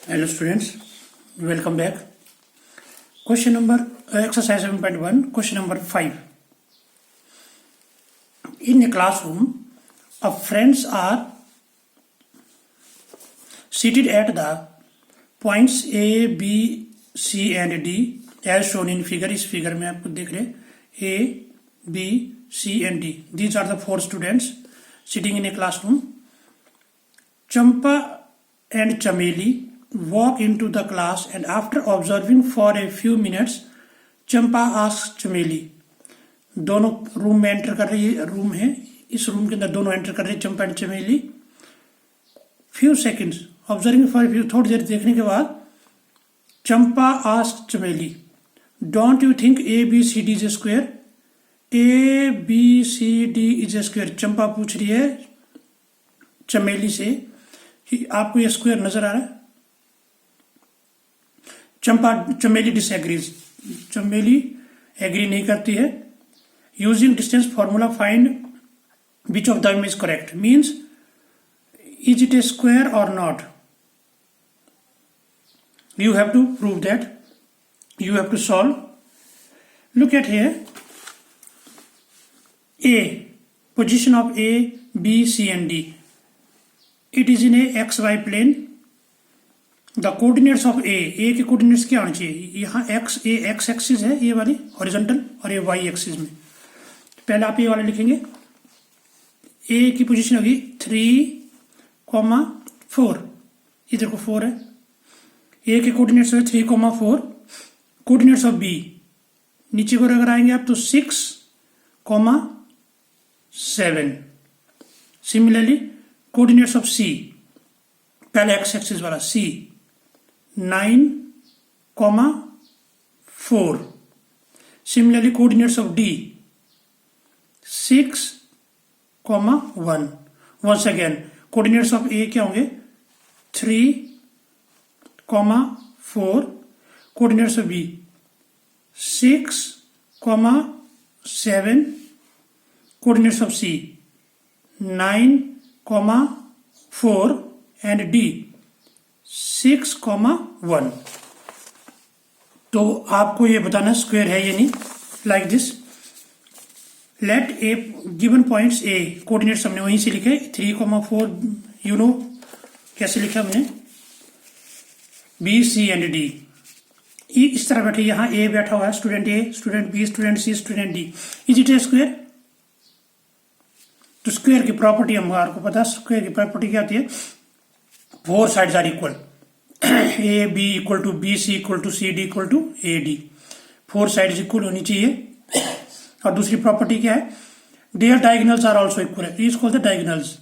Hello students, welcome back. Question number exercise 7.1, question number 5. In a classroom, friends are seated at the points A, B, C and D as shown in figure. इस figure में आपको देख रहे A, B, C and D. These are the 4 students sitting in a classroom. Champa and Chameli walk into the class and after observing for a few minutes, Champa asks Chameli. दोनों room में enter कर रही है, room है, इस room के अंदर दोनों एंटर कर रहे हैं, Champa and Chameli. Few seconds observing for few, थोड़ी देर देखने के बाद Champa ask Chameli, don't you think A B C D is a square? A B C D is a square. Champa पूछ रही है चमेली से कि आपको ये स्क्वायर नजर आ रहा है? चमेली डिसएग्रीज, चमेली एग्री नहीं करती है. Using distance formula find which of them is correct. Means is it a square और not. You have to prove that, you have to solve. Look at here. A, position of A, B, C and D. It is in a XY plane. The coordinates of A के coordinates क्या होने चाहिए? यहाँ X axis है, ये वाली horizontal, और ये Y एक्सिस में. पहले आप ये वाले लिखेंगे. A की पोजीशन होगी 3,4. ये देखो 4 है. A के कोऑर्डिनेट्स है 3,4. कोऑर्डिनेट्स ऑफ B नीचे को अगर आएंगे आप तो 6,7. सिमिलरली कोऑर्डिनेट्स ऑफ C, पहले एक्स एक्सिस वाला C 9,4. Similarly coordinates of D 6,1. Once again coordinates of A क्या होंगे? 3,4. Coordinates of B 6,7. coordinates of C 9,4 and D 6,1. तो आपको ये बताना स्क्वायर है या नहीं. Like this, let a given points A, coordinates हमने वहीं से लिखे 3,4. यू नो कैसे लिखा हमने? B C and D. इस तरह बैठे, यहाँ ए बैठा हुआ है, student A, student B, student C, student D. Is it a square? तो स्क्वायर की प्रॉपर्टी हमको पता है. स्क्वायर की प्रॉपर्टी क्या होती है? 4 sides are equal. A B equal to B, C equal to C, D equal to A D. 4 sides equal होनी चाहिए. और दूसरी प्रॉपर्टी क्या है? Their diagonals are also equal. Is called the diagonals.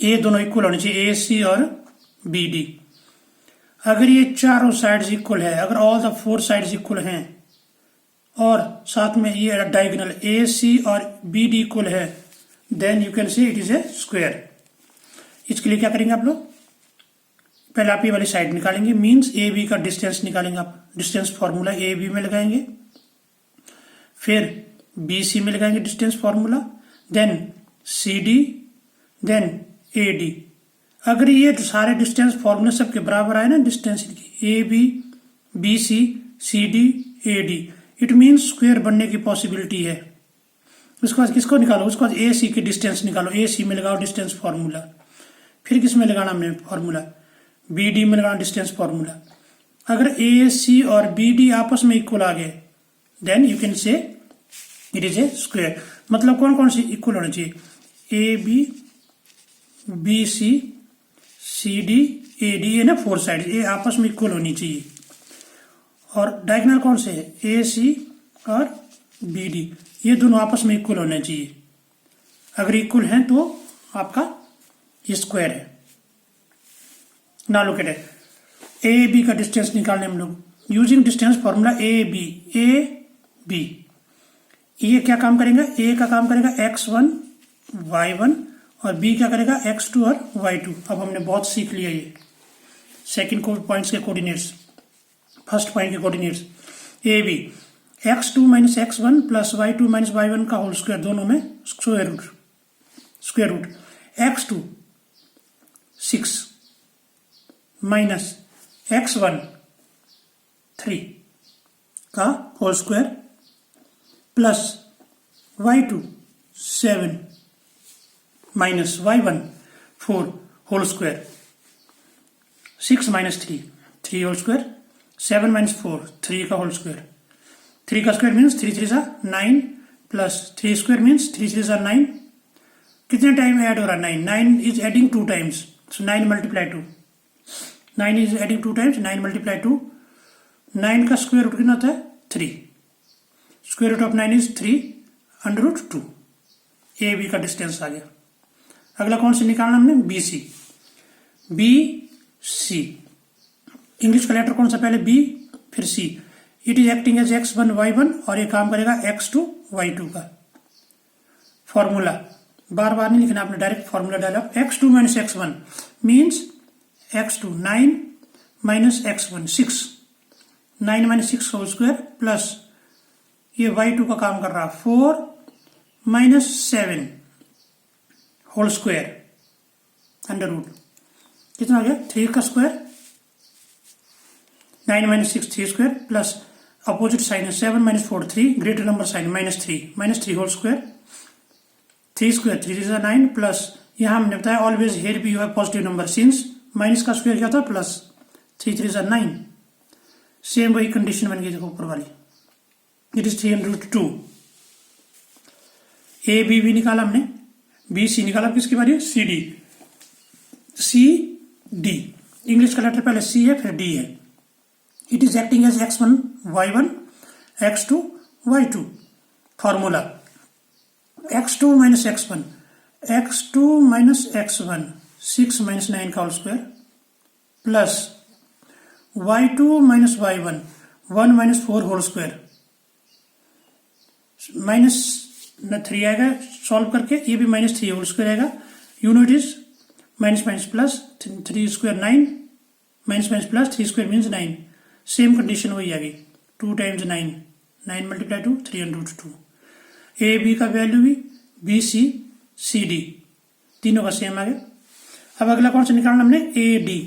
A दोनों इक्वल होनी चाहिए, ए C और बी डी. अगर ये चारों साइड्स इक्वल है, अगर ऑल द 4 साइड्स इक्वल हैं और साथ में ये डायगोनल ए सी और बी डी इक्वल है, then you can say it is a square. इसके लिए क्या करेंगे आप लोग? पहले आप ये वाली साइड निकालेंगे. मीन्स ए बी का डिस्टेंस निकालेंगे आप. डिस्टेंस फॉर्मूला ए बी में लगाएंगे, फिर बी सी में लगाएंगे distance formula, then C D, then A D. अगर ये सारे डिस्टेंस फॉर्मूला सबके बराबर आए ना, distance A B, B C, C D, A D, it means square बनने की पॉसिबिलिटी है. उसके बाद किसको निकालो? उसके बाद ए सी की डिस्टेंस निकालो. ए सी में लगाओ डिस्टेंस फॉर्मूला. फिर किस में लगाना हमने फॉर्मूला? बी डी में लगाना डिस्टेंस फॉर्मूला. अगर ए सी और बी डी आपस में इक्वल आ गए, then you can say it is a square. मतलब कौन कौन से इक्वल होने चाहिए? A B, B C, C D, A D है ना, 4 साइड ए आपस में इक्वल होनी चाहिए. और डायगोनल कौन से है? ए सी और बी डी, ये दोनों आपस में इक्वल होने चाहिए. अगर इक्वल हैं तो आपका ये स्क्वायर है. ना look at it. A B का डिस्टेंस निकालने हम लोग using distance formula A B. A B ये क्या काम करेगा? ए का काम करेगा x1 y1 और बी क्या करेगा? x2 और y2. अब हमने बहुत सीख लिया ये सेकंड पॉइंट्स के कोऑर्डिनेट्स, फर्स्ट पॉइंट के coordinates. A B x2 minus x1 plus y2 minus y1 का होल स्क्वायर, दोनों में square root. x2 6 minus x1 3 का whole square plus y2 7 minus y1 4 whole square 6 minus 3 3 whole square 7 minus 4 3 का whole square 3 का square means 3 3 9 plus 3 square means 3 3 9 कितने time add हो रहा है 9 is adding 2 times so 9 multiply 2 9 is adding 2 times 9 multiply 2 9 का square root कितना होता है 3 square root of 9 is 3 under root 2 A B का डिस्टेंस आ गया। अगला कौन से निकालना हमने बी सी इंग्लिश का लेटर कौन सा पहले बी फिर C it is acting as x1 y1 और ये काम करेगा x2 y2 का फॉर्मूला बार बार नहीं लिखना आपने डायरेक्ट फॉर्मूला डाला x2 minus x1 means x2 9 minus x1 6 9 minus 6 whole square plus ये y2 का काम कर रहा 4 minus 7 whole square under root कितना आ गया 3 का square 9 minus 6 3 square plus opposite sign है 7 minus 4 3 greater number sign minus 3 whole square 3 square 3 is 9 plus यहाँ हमने बताया always here be you have positive number since minus का स्क्वायर क्या था प्लस 3 3 इज 9 सेम वही कंडीशन बन गई देखो ऊपर वाली it is 3 under root 2 A B भी निकाला हमने बी सी निकाला किसकी बारी सी डी इंग्लिश का लेटर पहले सी है फिर डी है it is acting as x1 y1 x2 y2 formula x2 minus x1 minus x1 6 minus 9 का whole square plus y2 minus y1 1 minus 4 whole square minus 3 आएगा solve करके ये भी माइनस 3 होल स्क्वायर आएगा unit is minus minus plus 3 square 9 minus minus plus 3 square means 9 same condition वही आ गई 2 times 9 multiply 2 3 under root 2 A B का value भी बी सी डी तीनों का सेम आ गया। अब अगला कौन सा निकालना हमने ए बी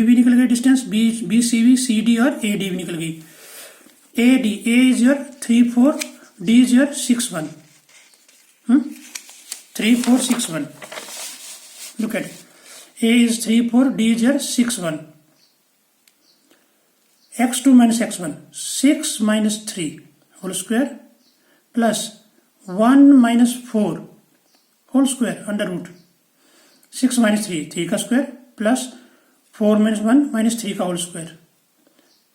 भी निकल गई distance B C B C D और ए डी भी निकल गई A D A is your 3 4 D is your 6 1 3 4 6 1 look at A is 3 4 D is your 6 1 x2 minus x1 6 minus 3 whole square plus 1 minus 4 whole square under root 6 minus 3 का square plus 4 minus 1 minus 3 का whole square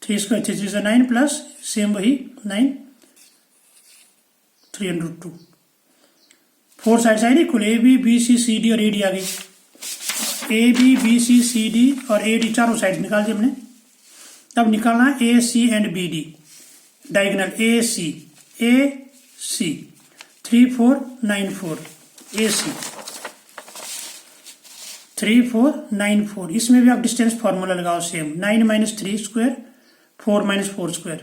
3 square 3 is 9 plus same वही 9 3 under root 2 4 side side equal A B B C C D और A D आ गई A B B C D और A D चारों side निकाल दी हमने अब निकालना A C and B D diagonal A C 3 4 9 4 A C 3 4 9 4 इसमें भी आप डिस्टेंस फॉर्मूला लगाओ same 9 minus 3 square 4 minus 4 square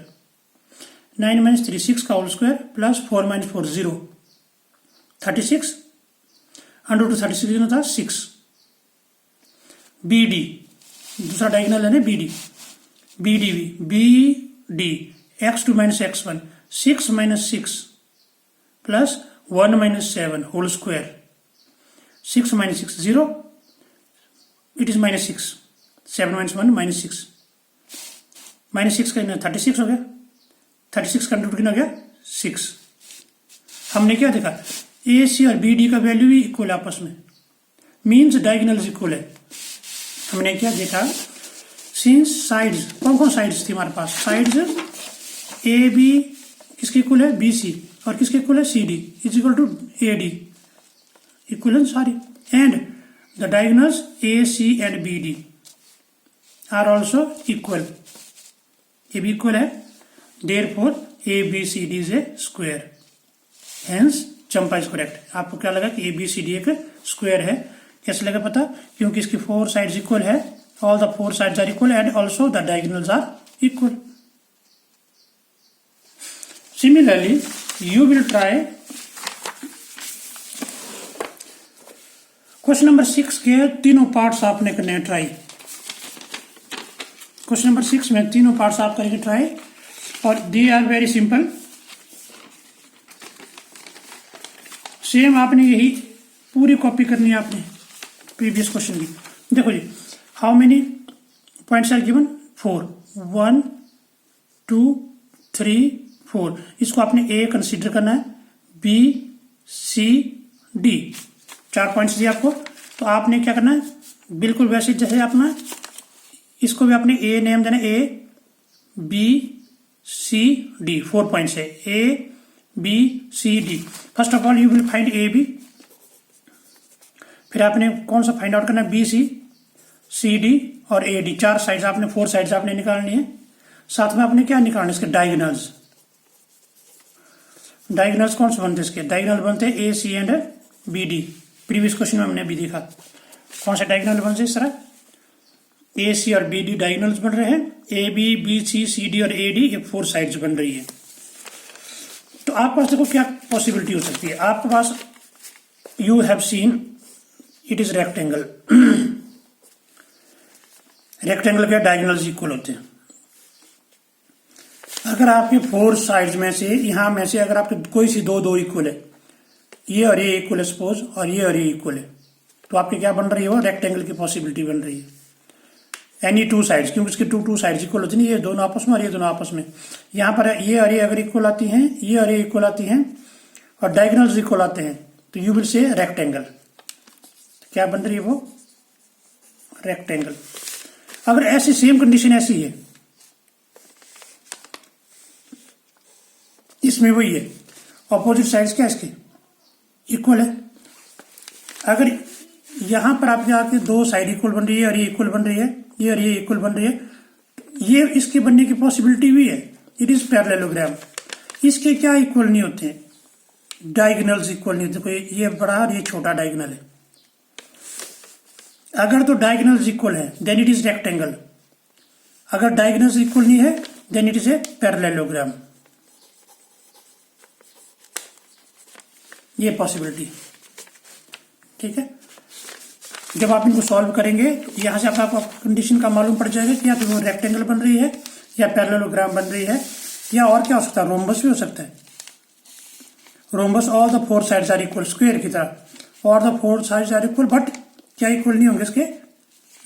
9 minus 3 6 का whole square plus 4 minus 4 0 36 under root 36 था 6 बी डी दूसरा डायगोनल है ना B D x2 minus x1 6 minus 6 plus 1 माइनस 7 whole square 6 minus 6 0 it is minus 6 7 minus 1 minus 6 का 36 हो गया 36 का अंडर रूट कितना हो गया 6 हमने क्या देखा ए सी और बी डी का वैल्यू भी इक्वल आपस में मीन्स डायगोनल्स इक्वल है हमने क्या देखा सिंस साइड्स कौन कौन साइड्स थी हमारे पास साइड्स ए बी किसके इक्वल है बी सी और किसके इक्वल है C D is equal to A D equal sorry and the diagonals A C and B D are also equal ये भी इक्वल है therefore A B C D is a square hence Champa is correct. आपको क्या लगा कि A B C D एक square है कैसे लगा पता क्योंकि इसकी 4 साइड्स इक्वल है all the 4 sides are equal and also the diagonals are equal. Similarly, you will try question number 6 के तीनों पार्ट्स आपने करने ट्राई क्वेश्चन नंबर 6 में तीनों पार्ट्स आप करेंगे ट्राई, और they are very simple. Same आपने यही पूरी कॉपी करनी है आपने प्रीवियस क्वेश्चन की। देखो जी, how many points are given? 4, 1 2 3 4। इसको आपने ए कंसीडर करना है, बी सी डी, 4 पॉइंट्स दिए आपको। तो आपने क्या करना है, बिल्कुल वैसे जैसे अपना इसको भी आपने ए नेम देना, A B C D, 4 points है, A B C D. First of all you will find A B, फिर आपने कौन सा फाइंड आउट करना है, बी सी डी और ए डी। 4 साइड्स आपने, 4 साइड्स आपने निकालनी है। साथ में आपने क्या निकालना है, इसके डायगोनल्स। डायगोनल्स कौन से बनते हैं इसके? डायगोनल बनते हैं A C and B D. Previous question में हमने भी देखा कौन से डायगोनल बनते हैं। इस तरह ए सी और बी डी डायगोनल्स बन रहे हैं, ए बी सी डी और ए डी, ये 4 साइड्स बन रही है। तो आपके पास देखो क्या पॉसिबिलिटी हो सकती है। आपके पास you have seen it is rectangle. Rectangle के डायगोनल्स इक्वल होते हैं। अगर आपके 4 साइड्स में से, यहां में से अगर आपके कोई सी दो इक्वल है, ये और ये इक्वल है सपोज, और ये इक्वल है, तो आपके क्या बन रही है, वो रेक्टेंगल की पॉसिबिलिटी बन रही है। एनी 2 साइड्स, क्योंकि इसके टू साइड्स इक्वल होती है, ये दोनों आपस में और ये दोनों आपस में। यहाँ पर ये और ये अगर इक्वल आती हैं, ये और ये इक्वल आती हैं, और डायगोनल्स इक्वल आते हैं, तो यू विल से रेक्टेंगल। क्या बन रही है वो? रेक्टेंगल। अगर ऐसी सेम कंडीशन ऐसी है, इसमें वही है, ऑपोजिट साइड्स क्या इसके इक्वल है। अगर यहां पर आपके आके 2 साइड इक्वल बन रही है और ये इक्वल बन रही है, ये और ये इक्वल बन रही है, ये इसके बनने की पॉसिबिलिटी भी है। It is parallelogram. इसके क्या इक्वल नहीं होते हैं? डायगोनल्स इक्वल नहीं होते। ये बड़ा और ये छोटा डायगोनल है। अगर तो डायगोनल्स इक्वल है देन इट इज रेक्टेंगल। अगर डायगोनल्स इक्वल नहीं है then it is a parallelogram. ये पॉसिबिलिटी, ठीक है। जब आप इनको सॉल्व करेंगे तो यहां से आपको कंडीशन का मालूम पड़ जाएगा कि या तो वो रेक्टेंगल बन रही है, या पैरेललोग्राम बन रही है, या और क्या हो सकता है, रोम्बस भी हो सकता है। Rhombus all the 4 sides are equal, square की तरह, और the 4 sides are equal, but क्या इक्वल नहीं होंगे इसके?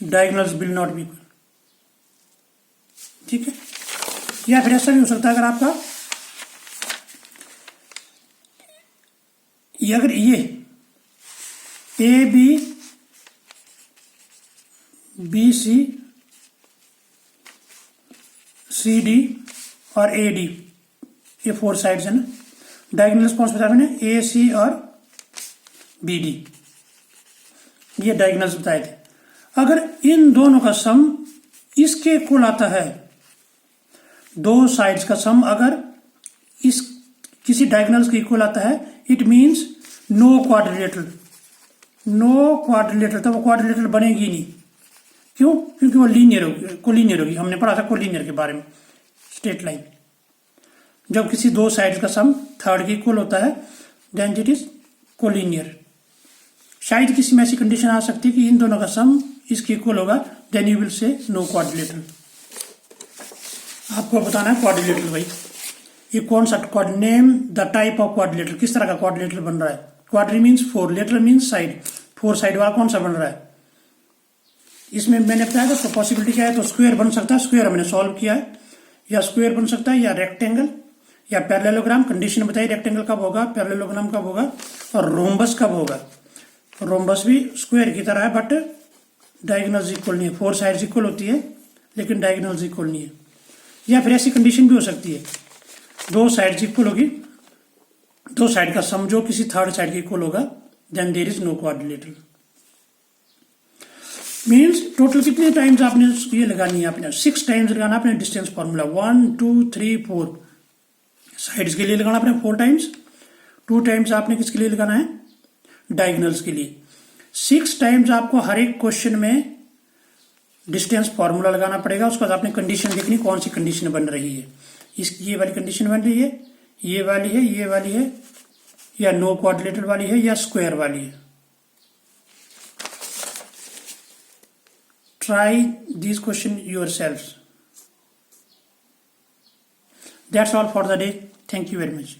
Diagonals will not be equal, ठीक है। या फिर ऐसा भी हो सकता है, अगर आपका अगर ये ए बी सी डी और ए डी, ये 4 साइड्स है ना। डायगोनल्स कौन से बताया मैंने? ए सी और बी डी, ये डायगोनल्स बताए थे। अगर इन दोनों का सम इसके इक्वल आता है, 2 साइड्स का सम अगर इस किसी डायगोनल्स के इक्वल आता है, it means no quadrilateral. No quadrilateral, तो वो क्वाड्रिलेटरल बनेगी नहीं। क्यों? क्योंकि वो लीनियर होगी, कोलिनियर होगी। हमने पढ़ा था कोलिनियर के बारे में, स्ट्रेट लाइन। जब किसी 2 साइड्स का सम थर्ड के इक्वल होता है देन इट इज कोलिनियर। शायद किसी में ऐसी कंडीशन आ सकती है कि इन दोनों का सम इसके इक्वल होगा, then you will say no quadrilateral. आपको बताना है क्वाड्रिलेटरल भाई, ये कौन सा name the type of quadrilateral, किस तरह का क्वाड्रिलेटरल बन रहा है। Quadri means 4, lateral means side, 4 side वाला कौन सा बन रहा है। इसमें मैंने बताया था तो पॉसिबिलिटी क्या है, तो स्क्वायर बन सकता है, स्क्वायर हमने सॉल्व किया है, या स्क्वायर बन सकता है, या रेक्टेंगल, या पैरेललोग्राम। कंडीशन बताइए रेक्टेंगल कब होगा, पैरेललोग्राम कब होगा, और रोम्बस कब होगा। रोम्बस भी स्क्वायर की तरह है, बट डायगोनल्स इक्वल नहीं है। 4 साइड्स इक्वल होती है लेकिन डायगोनल्स इक्वल नहीं है। या फिर ऐसी कंडीशन भी हो सकती है, 2 साइड्स इक्वल होगी, 2 साइड का सम जो किसी थर्ड साइड के इक्वल होगा, then there is no quadrilateral. Means total कितने टाइम्स आपने ये लगानी है, आपने 6 टाइम्स लगाना आपने डिस्टेंस फॉर्मूला। 1 2 3 4 साइड्स के लिए लगाना आपने 4 टाइम्स, 2 टाइम्स आपने किसके लिए लगाना है, डायगोनल्स के लिए। 6 टाइम्स आपको हर एक क्वेश्चन में डिस्टेंस फॉर्मूला लगाना पड़ेगा। उसके बाद आपने कंडीशन देखनी कौन सी कंडीशन बन रही है। ये वाली कंडीशन बन रही है, ये वाली है, ये वाली है, या नो क्वाड्रिलेटरल वाली है, या स्क्वायर वाली है। Try this question yourself. That's all for the day. Thank you very much.